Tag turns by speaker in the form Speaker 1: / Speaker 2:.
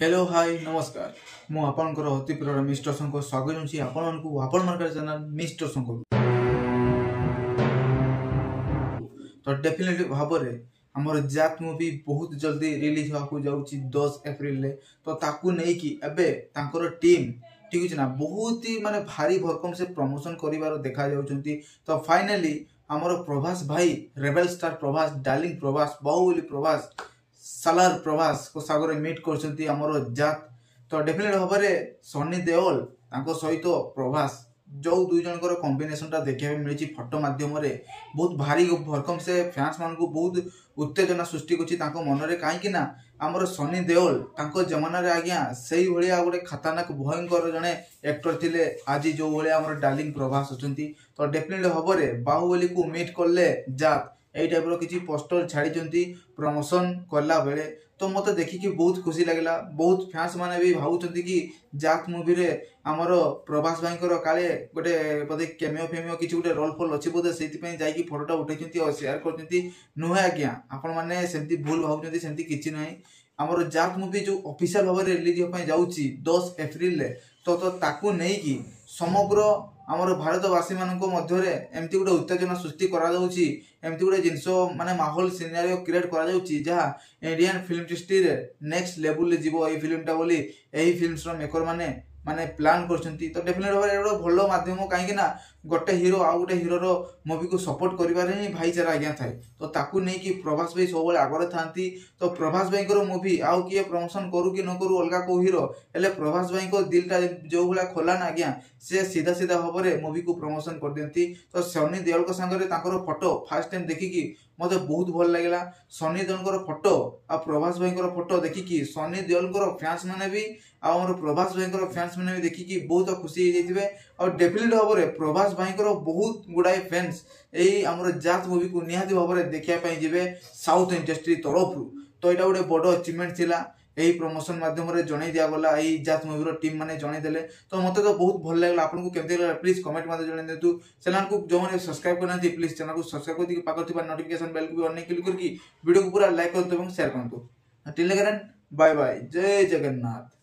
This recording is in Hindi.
Speaker 1: हेलो हाय नमस्कार मु आपनकर अति प्रिय मिस्टर शंकर स्वागत होची आपन को आपन मार्केट चैनल मिस्टर शंकर। तो डेफिनेटली भाबरे हमर जात मूवी बहुत जल्दी रिलीज होआ को जाउची 10 अप्रैल ले। तो ताकू नै कि एबे तांकर टीम ठीक अछि ना बहुत ही माने भारी भरकम से प्रमोशन करिवार देखा जाउचंती। तो फाइनली हमर प्रभास भाई rebel star Prabhas darling Prabhas Baahubali Prabhas Salaar Prabhas को सागर मीट करछंती हमर जात। तो डेफिनेट भाबरे सनी देओल तांको सहित प्रभास जो दुई जनकर कॉम्बिनेशन टा देखिया मिली फोटो माध्यम रे बहुत भारी भरकम से फैंस मान को बहुत उत्तेजना सृष्टि करछि तांको मन रे काहे कि ना हमर सनी देओल तांको जमाना रे आज्ञा सेही भलिया गोटे खतरनाक भयंकर जने एक्टर थिले आज जो भलिया हमर डार्लिंग प्रभास अछंती। तो डेफिनेटली भाबरे बाहुबली को मीट करले जात एई टाइप रो किछि पोस्टर छाडी प्रमोशन करला बेले। तो मते देखि कि बहुत खुशी लागला। बहुत फैंस माने भी भाबुचंती कि जात मूवी रे हमर प्रभास भाई कर काले गोटे पदे कैमियो फेमियो किछि गोटे रोल फॉल अछि बोदे सेति पई जाई कि फोटोटा उठैचंती और शेयर करचंती नुहे आज्ञा आपण माने सेंती भूल भाबुचंती सेंती किछि नै। हमर जात मूवी जो ऑफिशियल भाबरे रिलीज हो पई जाउची 10 अप्रैल ले। तो ताकू नै कि समग्र आमर भारतवासी मानक मध्यरे एमती गोटे उत्तेजना सृष्टि करा जाउची एमती गोटे जिंस माने माहौल सिनेरियो क्रिएट करा जाउची जहा इंडियन फिल्म इंडस्ट्री रे नेक्स्ट लेवल ले जीवो एई फिल्मटा बोली एई फिल्म्स रो मेकर माने माने प्लान करछंती। तो डेफिनेट भाबरे एडो भलो माध्यम काहे कि ना गोटे हीरो आ गोटे हीरो रो मूवी को सपोर्ट करिवारे ही भाईचारा आज्ञा थाए। तो ताकू नै कि प्रभास भाई सब बेले आगरे थांती। तो प्रभास भाई को मूवी आउ किए प्रमोशन करू कि न करू अलगा को हीरो एले प्रभास भाई को दिलटा जो भला खोला ना आज्ञा से सीधा सीधा भाबरे मूवी को प्रमोशन कर दियंती। तो सनी देओल को संग रे तांकर फोटो फर्स्ट टाइम देखि कि मते बहुत भल लागला। सनी देओल को फोटो आ प्रभास भाई को फोटो देखि कि सनी देओल को फैंस माने भी आ हमर प्रभास भाई को फैंस माने भी देखि कि बहुत खुशी हो जाइथिबे। और डेफिनेट भाबरे प्रभास भाई को बहुत गुडाई फैंस एई हमर जात मूवी को निहाती भाबरे देखिया पई जिवे साउथ इंडस्ट्री तरफ। तो एटा गोटे बड़ अचीवमेंट थिला एही प्रमोशन माध्यम रे जणाई दिया गला एही जात मूवी रो टीम माने जणाई देले। तो मते तो बहुत भल लागला। आपन को केमते लागला प्लीज कमेंट माध्यम जणाई देतु। चैनल को जो माने सब्सक्राइब करनाथि प्लीज चैनल को सब्सक्राइब कर दी पाकर थिबा नोटिफिकेशन बेल को भी ऑन क्लिक करकी वीडियो को पूरा लाइक करतु एवं शेयर करतु। टिल नेक्स्ट बाय बाय जय जगन्नाथ।